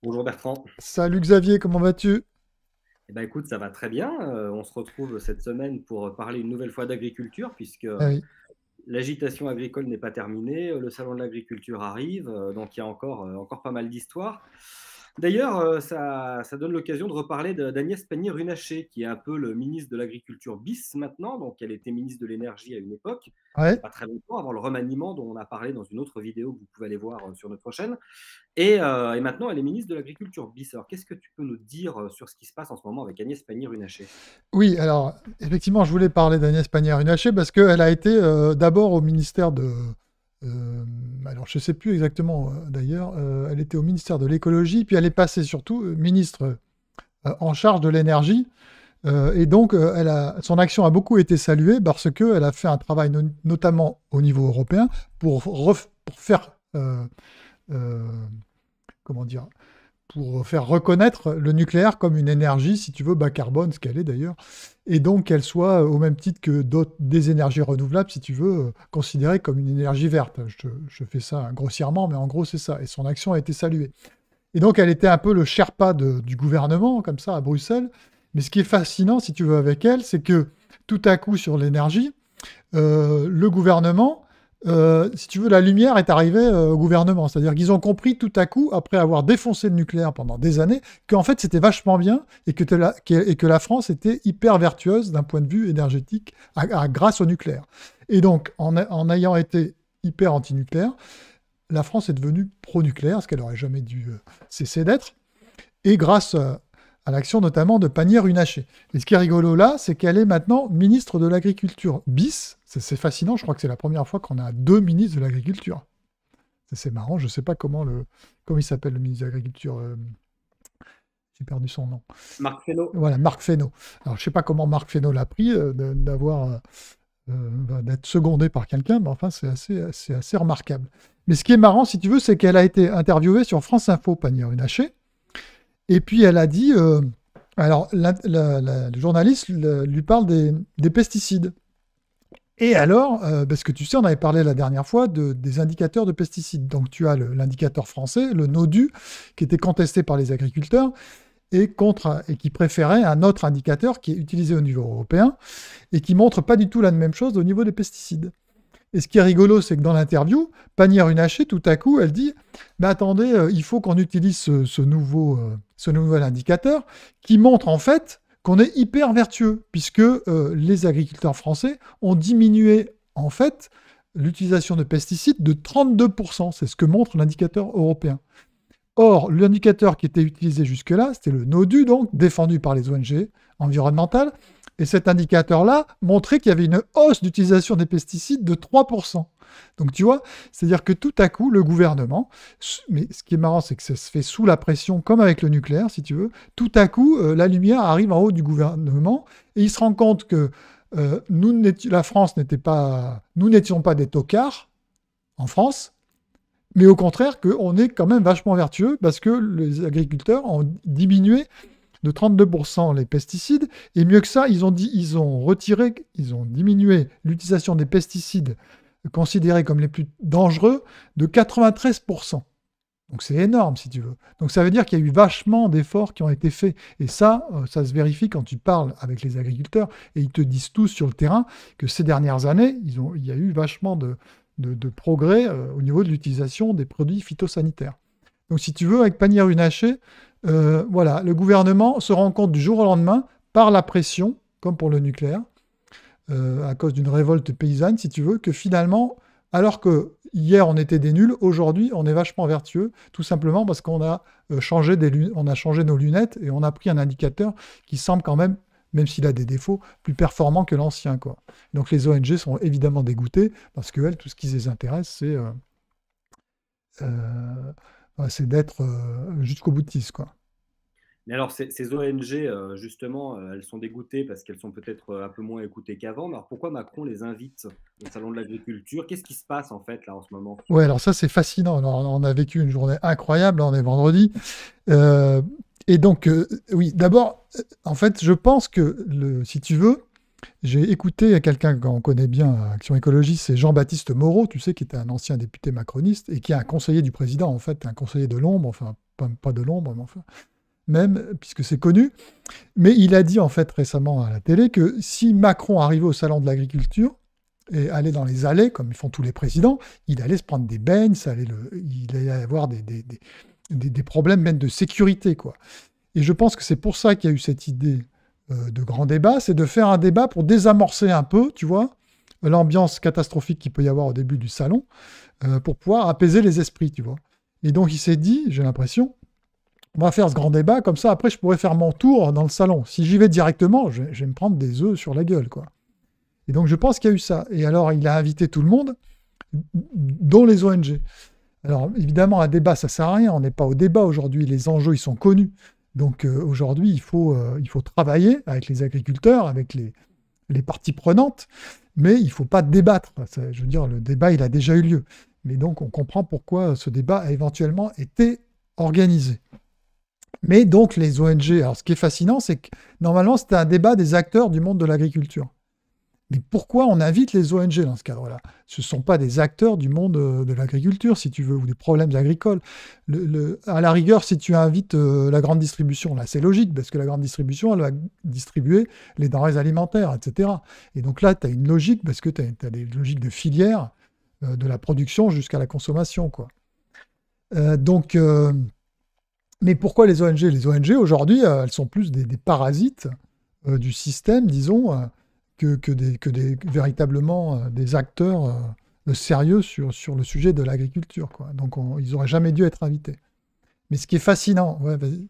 Bonjour Bertrand. Salut Xavier, comment vas-tu? Eh ben écoute, ça va très bien. On se retrouve cette semaine pour parler une nouvelle fois d'agriculture, puisque Ah oui. l'agitation agricole n'est pas terminée. Le salon de l'agriculture arrive, donc il y a encore pas mal d'histoires. D'ailleurs, ça donne l'occasion de reparler d'Agnès Pannier-Runacher, qui est un peu le ministre de l'Agriculture bis maintenant. Donc elle était ministre de l'Énergie à une époque, il n'y a Ouais. pas très longtemps, avant le remaniement dont on a parlé dans une autre vidéo que vous pouvez aller voir sur notre chaîne. Et maintenant, elle est ministre de l'Agriculture bis. Alors, qu'est-ce que tu peux nous dire sur ce qui se passe en ce moment avec Agnès Pannier-Runacher? Oui, alors effectivement, je voulais parler d'Agnès Pannier-Runacher parce qu'elle a été d'abord au ministère de... alors je ne sais plus exactement d'ailleurs, elle était au ministère de l'écologie, puis elle est passée surtout ministre en charge de l'énergie. Et donc, son action a beaucoup été saluée parce qu'elle a fait un travail notamment au niveau européen pour faire, euh, comment dire, pour faire reconnaître le nucléaire comme une énergie, si tu veux, bas carbone, ce qu'elle est d'ailleurs, et donc qu'elle soit, au même titre que des énergies renouvelables, si tu veux, considérée comme une énergie verte. Je fais ça grossièrement, mais en gros, c'est ça. Et son action a été saluée. Et donc, elle était un peu le Sherpa du gouvernement, comme ça, à Bruxelles. Mais ce qui est fascinant, si tu veux, avec elle, c'est que tout à coup, sur l'énergie, le gouvernement, si tu veux, la lumière est arrivée au gouvernement. C'est-à-dire qu'ils ont compris tout à coup, après avoir défoncé le nucléaire pendant des années, qu'en fait c'était vachement bien et que la France était hyper vertueuse d'un point de vue énergétique grâce au nucléaire. Et donc, en ayant été hyper anti-nucléaire, la France est devenue pro-nucléaire, ce qu'elle n'aurait jamais dû cesser d'être et grâce à l'action notamment de Pannier-Runacher. Et ce qui est rigolo là, c'est qu'elle est maintenant ministre de l'Agriculture bis. C'est fascinant, je crois que c'est la première fois qu'on a deux ministres de l'Agriculture. C'est marrant, je ne sais pas comment il s'appelle le ministre de l'Agriculture. J'ai perdu son nom. Marc Fesneau. Voilà, Marc Fesneau. Alors je ne sais pas comment Marc Fesneau l'a pris, d'être secondé par quelqu'un, mais enfin c'est assez remarquable. Mais ce qui est marrant, si tu veux, c'est qu'elle a été interviewée sur France Info, Pannier-Runacher, et puis elle a dit, alors le journaliste lui parle des pesticides. Et alors, parce que tu sais, on avait parlé la dernière fois des indicateurs de pesticides. Donc tu as l'indicateur français, le NODU, qui était contesté par les agriculteurs et qui préférait un autre indicateur qui est utilisé au niveau européen et qui montre pas du tout la même chose au niveau des pesticides. Et ce qui est rigolo, c'est que dans l'interview, Pannier-Runacher, tout à coup, elle dit mais attendez, il faut qu'on utilise ce nouvel indicateur qui montre en fait qu'on est hyper vertueux, puisque les agriculteurs français ont diminué en fait l'utilisation de pesticides de 32%. C'est ce que montre l'indicateur européen. Or, l'indicateur qui était utilisé jusque-là, c'était le NODU, donc défendu par les ONG environnementales. Et cet indicateur-là montrait qu'il y avait une hausse d'utilisation des pesticides de 3%. Donc tu vois, c'est-à-dire que tout à coup, le gouvernement, mais ce qui est marrant, c'est que ça se fait sous la pression, comme avec le nucléaire, si tu veux, tout à coup, la lumière arrive en haut du gouvernement et il se rend compte que la France n'était pas, nous n'étions pas des tocards en France, mais au contraire qu'on est quand même vachement vertueux parce que les agriculteurs ont diminué de 32% les pesticides. Et mieux que ça, ils ont diminué l'utilisation des pesticides considérés comme les plus dangereux de 93%. Donc c'est énorme si tu veux. Donc ça veut dire qu'il y a eu vachement d'efforts qui ont été faits. Et ça se vérifie quand tu parles avec les agriculteurs et ils te disent tous sur le terrain que ces dernières années, il y a eu vachement de progrès au niveau de l'utilisation des produits phytosanitaires. Donc si tu veux, avec Pannier-Runacher, voilà, le gouvernement se rend compte du jour au lendemain, par la pression, comme pour le nucléaire, à cause d'une révolte paysanne, si tu veux, que finalement, alors que hier on était des nuls, aujourd'hui on est vachement vertueux, tout simplement parce qu'on a on a changé nos lunettes et on a pris un indicateur qui semble quand même s'il a des défauts, plus performant que l'ancien, quoi. Donc les ONG sont évidemment dégoûtées parce que elles, tout ce qui les intéresse, euh, c'est d'être jusqu'au boutiste, quoi. Mais alors, ces ONG, justement, elles sont dégoûtées parce qu'elles sont peut-être un peu moins écoutées qu'avant. Mais alors, pourquoi Macron les invite au salon de l'agriculture? Qu'est-ce qui se passe, en fait, là, en ce moment? Ouais, alors ça c'est fascinant. Alors, on a vécu une journée incroyable, là, on est vendredi. Euh, et donc, oui, d'abord, en fait, je pense que, si tu veux, j'ai écouté quelqu'un qu'on connaît bien à Action Écologie, c'est Jean-Baptiste Moreau, tu sais, qui était un ancien député macroniste et qui est un conseiller du président, en fait, un conseiller de l'ombre, enfin, pas de l'ombre, mais enfin, même, puisque c'est connu. Mais il a dit en fait récemment à la télé que si Macron arrivait au salon de l'agriculture et allait dans les allées, comme ils font tous les présidents, il allait se prendre des beignes, il allait y avoir des problèmes même de sécurité, quoi. Et je pense que c'est pour ça qu'il y a eu cette idée de grand débat, c'est de faire un débat pour désamorcer un peu, tu vois, l'ambiance catastrophique qu'il peut y avoir au début du salon, pour pouvoir apaiser les esprits, tu vois. Et donc il s'est dit, j'ai l'impression, on va faire ce grand débat, comme ça après je pourrais faire mon tour dans le salon. Si j'y vais directement, je vais me prendre des œufs sur la gueule, quoi. Et donc je pense qu'il y a eu ça. Et alors il a invité tout le monde, dont les ONG. Alors évidemment, un débat, ça sert à rien. On n'est pas au débat aujourd'hui. Les enjeux, ils sont connus. Donc aujourd'hui, il faut travailler avec les agriculteurs, avec les parties prenantes, mais il ne faut pas débattre. Je veux dire, le débat, il a déjà eu lieu. Mais donc on comprend pourquoi ce débat a éventuellement été organisé. Mais donc les ONG, alors ce qui est fascinant, c'est que normalement, c'était un débat des acteurs du monde de l'agriculture. Mais pourquoi on invite les ONG dans ce cadre-là? Ce ne sont pas des acteurs du monde de l'agriculture, si tu veux, ou des problèmes agricoles. À la rigueur, si tu invites la grande distribution, là, c'est logique, parce que la grande distribution, elle va distribuer les denrées alimentaires, etc. Et donc là, tu as une logique, parce que tu as des logiques de filière, de la production jusqu'à la consommation, quoi. Donc, mais pourquoi les ONG? Les ONG, aujourd'hui, elles sont plus des parasites du système, disons, que véritablement des acteurs sérieux sur le sujet de l'agriculture, quoi. Donc ils n'auraient jamais dû être invités. Mais ce qui est fascinant, ouais, vas-y.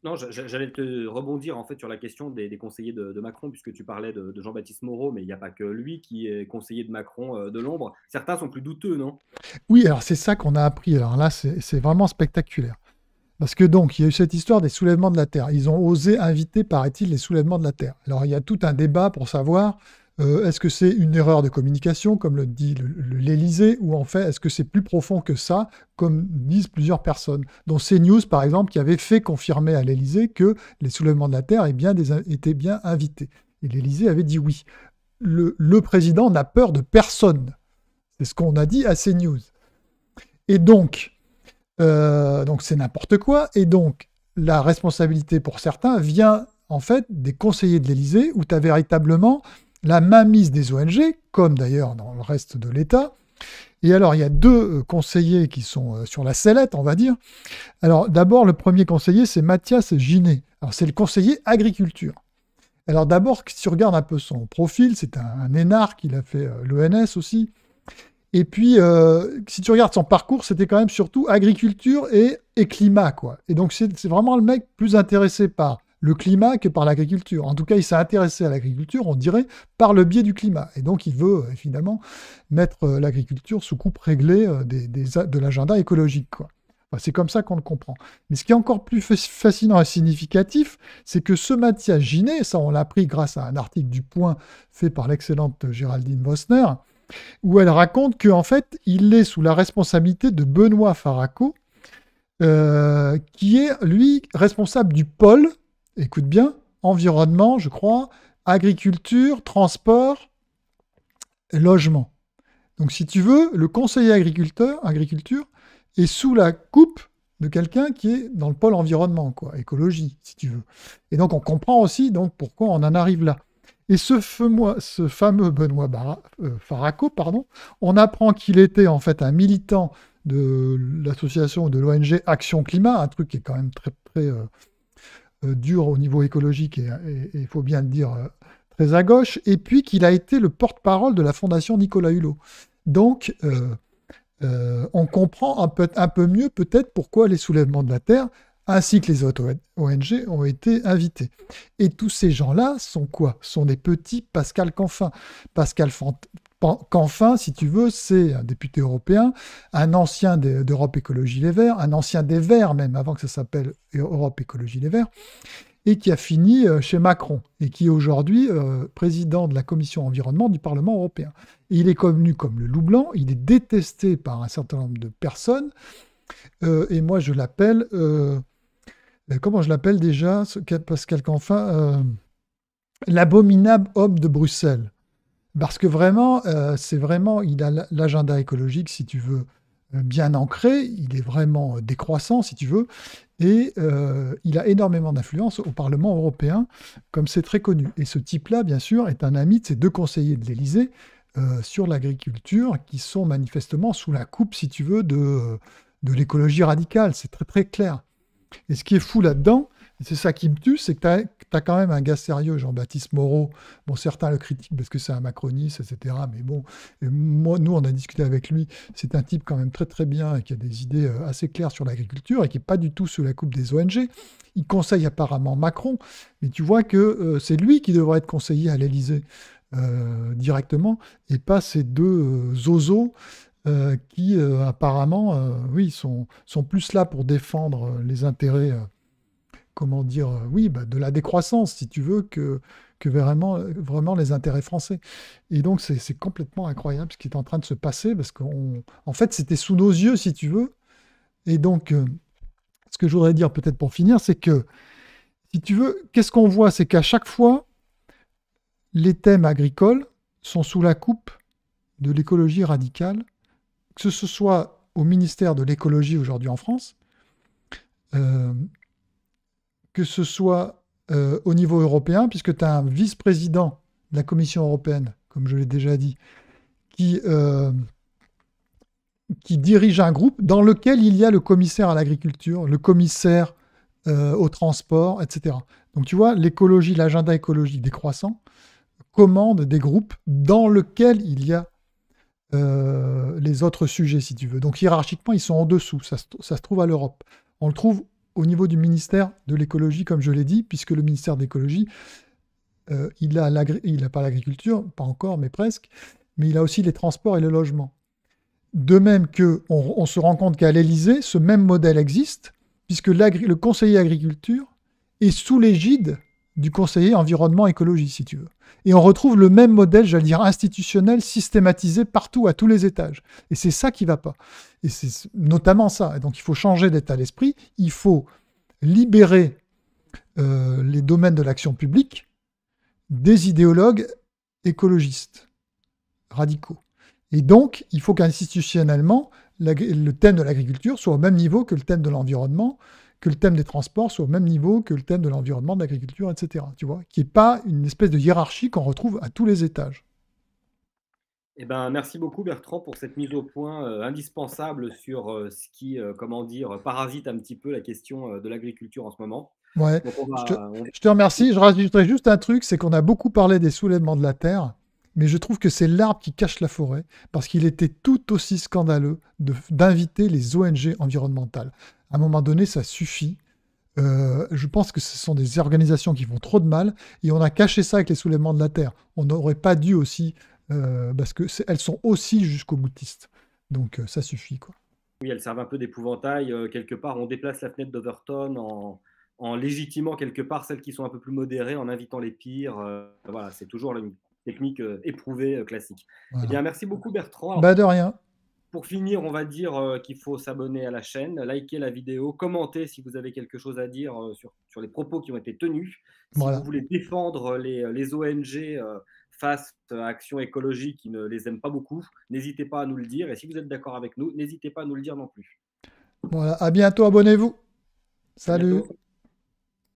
Non, j'allais te rebondir en fait sur la question des conseillers de Macron, puisque tu parlais de Jean-Baptiste Moreau, mais il n'y a pas que lui qui est conseiller de Macron de l'ombre. Certains sont plus douteux, non? Oui, alors c'est ça qu'on a appris. Alors là, c'est vraiment spectaculaire. Parce que donc, il y a eu cette histoire des soulèvements de la Terre. Ils ont osé inviter, paraît-il, les soulèvements de la Terre. Alors, il y a tout un débat pour savoir est-ce que c'est une erreur de communication, comme le dit l'Élysée, ou en fait, est-ce que c'est plus profond que ça, comme disent plusieurs personnes, dont CNews, par exemple, qui avait fait confirmer à l'Élysée que les soulèvements de la Terre étaient bien invités. Et l'Élysée avait dit oui. Le président n'a peur de personne. C'est ce qu'on a dit à CNews. Et donc c'est n'importe quoi. Et donc, la responsabilité pour certains vient en fait des conseillers de l'Élysée, où tu as véritablement la mainmise des ONG, comme d'ailleurs dans le reste de l'État. Et alors, il y a deux conseillers qui sont sur la sellette, on va dire. Alors, d'abord, le premier conseiller, c'est Mathias Ginet. Alors, c'est le conseiller agriculture. Alors, d'abord, si tu regardes un peu son profil, c'est un énarque, il a fait l'ENS aussi. Et puis, si tu regardes son parcours, c'était quand même surtout agriculture et climat, quoi. Et donc, c'est vraiment le mec plus intéressé par le climat que par l'agriculture. En tout cas, il s'est intéressé à l'agriculture, on dirait, par le biais du climat. Et donc, il veut, évidemment, mettre l'agriculture sous coupe réglée de l'agenda écologique, quoi. Enfin, c'est comme ça qu'on le comprend. Mais ce qui est encore plus fascinant et significatif, c'est que ce Mathias Ginet, ça on l'a appris grâce à un article du Point fait par l'excellente Géraldine Vosner, où elle raconte qu'en fait, il est sous la responsabilité de Benoît Faraco, qui est, lui, responsable du pôle, écoute bien, environnement, je crois, agriculture, transport, logement. Donc, si tu veux, le conseiller agriculture est sous la coupe de quelqu'un qui est dans le pôle environnement, quoi, écologie, si tu veux. Et donc, on comprend aussi donc, pourquoi on en arrive là. Et ce fameux Benoît Faraco, on apprend qu'il était en fait un militant de l'association de l'ONG Action Climat, un truc qui est quand même très, très dur au niveau écologique et il faut bien le dire, très à gauche, et puis qu'il a été le porte-parole de la Fondation Nicolas Hulot. Donc, on comprend un peu mieux peut-être pourquoi les soulèvements de la Terre ainsi que les autres ONG ont été invités. Et tous ces gens-là sont quoi? Sont des petits Pascal Canfin. Pascal Canfin, si tu veux, c'est un député européen, un ancien d'Europe Écologie Les Verts, un ancien des Verts même, avant que ça s'appelle Europe Écologie Les Verts, et qui a fini chez Macron, et qui est aujourd'hui président de la commission environnement du Parlement européen. Et il est connu comme le loup blanc, il est détesté par un certain nombre de personnes, et moi je l'appelle... comment je l'appelle déjà, Pascal Canfin, l'abominable homme de Bruxelles. Parce que vraiment, il a l'agenda écologique, si tu veux, bien ancré, il est vraiment décroissant, si tu veux, et il a énormément d'influence au Parlement européen, comme c'est très connu. Et ce type-là, bien sûr, est un ami de ces deux conseillers de l'Élysée sur l'agriculture, qui sont manifestement sous la coupe, si tu veux, de l'écologie radicale. C'est très très clair. Et ce qui est fou là-dedans, et c'est ça qui me tue, c'est que tu as, quand même un gars sérieux, Jean-Baptiste Moreau. Bon, certains le critiquent parce que c'est un macroniste, etc. Mais bon, et moi, nous, on a discuté avec lui. C'est un type quand même très très bien et qui a des idées assez claires sur l'agriculture et qui n'est pas du tout sous la coupe des ONG. Il conseille apparemment Macron, mais tu vois que c'est lui qui devrait être conseiller à l'Élysée directement et pas ces deux zozos qui apparemment, oui, sont plus là pour défendre les intérêts, comment dire, oui, bah, de la décroissance, si tu veux, que vraiment les intérêts français. Et donc, c'est complètement incroyable ce qui est en train de se passer, parce qu'en fait, c'était sous nos yeux, si tu veux. Et donc, ce que je voudrais dire peut-être pour finir, c'est que, si tu veux, qu'est-ce qu'on voit? C'est qu'à chaque fois, les thèmes agricoles sont sous la coupe de l'écologie radicale, que ce soit au ministère de l'écologie aujourd'hui en France, euh, que ce soit au niveau européen, puisque tu as un vice-président de la Commission européenne, comme je l'ai déjà dit, qui, euh, qui dirige un groupe dans lequel il y a le commissaire à l'agriculture, le commissaire au transport, etc. Donc tu vois, l'écologie, l'agenda écologique décroissant commande des groupes dans lesquels il y a les autres sujets, si tu veux. Donc hiérarchiquement, ils sont en dessous. Ça se trouve à l'Europe. On le trouve au niveau du ministère de l'écologie, comme je l'ai dit, puisque le ministère de l'écologie, il a pas l'agriculture, pas encore, mais presque, mais il a aussi les transports et le logement. De même qu'on se rend compte qu'à l'Élysée, ce même modèle existe, puisque le conseiller agriculture est sous l'égide du conseiller environnement écologie, si tu veux. Et on retrouve le même modèle, j'allais dire, institutionnel, systématisé partout, à tous les étages. Et c'est ça qui ne va pas. Et c'est notamment ça. Et donc il faut changer d'état d'esprit, il faut libérer les domaines de l'action publique des idéologues écologistes radicaux. Et donc, il faut qu'institutionnellement, le thème de l'agriculture soit au même niveau que le thème de l'environnement, que le thème des transports soit au même niveau que le thème de l'environnement, de l'agriculture, etc. Tu vois, qu'il n'y ait pas une espèce de hiérarchie qu'on retrouve à tous les étages. Eh ben, merci beaucoup Bertrand pour cette mise au point indispensable sur ce qui, comment dire, parasite un petit peu la question de l'agriculture en ce moment. Ouais, Donc je te remercie. Je rajouterai juste un truc, c'est qu'on a beaucoup parlé des soulèvements de la terre, mais je trouve que c'est l'arbre qui cache la forêt, parce qu'il était tout aussi scandaleux d'inviter les ONG environnementales. À un moment donné, ça suffit. Je pense que ce sont des organisations qui font trop de mal, et on a caché ça avec les soulèvements de la terre. On n'aurait pas dû aussi, parce que elles sont aussi jusqu'au boutiste. Donc ça suffit, quoi. oui, elles servent un peu d'épouvantail. Quelque part, on déplace la fenêtre d'Overton en légitimant quelque part celles qui sont un peu plus modérées, en invitant les pires. Voilà, c'est toujours une technique éprouvée, classique. Eh Voilà. bien, merci beaucoup Bertrand. Alors, Bah de rien. pour finir, on va dire qu'il faut s'abonner à la chaîne, liker la vidéo, commenter si vous avez quelque chose à dire sur les propos qui ont été tenus. Si vous Voilà. voulez défendre les ONG face à Action écologique qui ne les aiment pas beaucoup, n'hésitez pas à nous le dire. Et si vous êtes d'accord avec nous, n'hésitez pas à nous le dire non plus. Voilà. À bientôt. Abonnez-vous. À Salut. bientôt.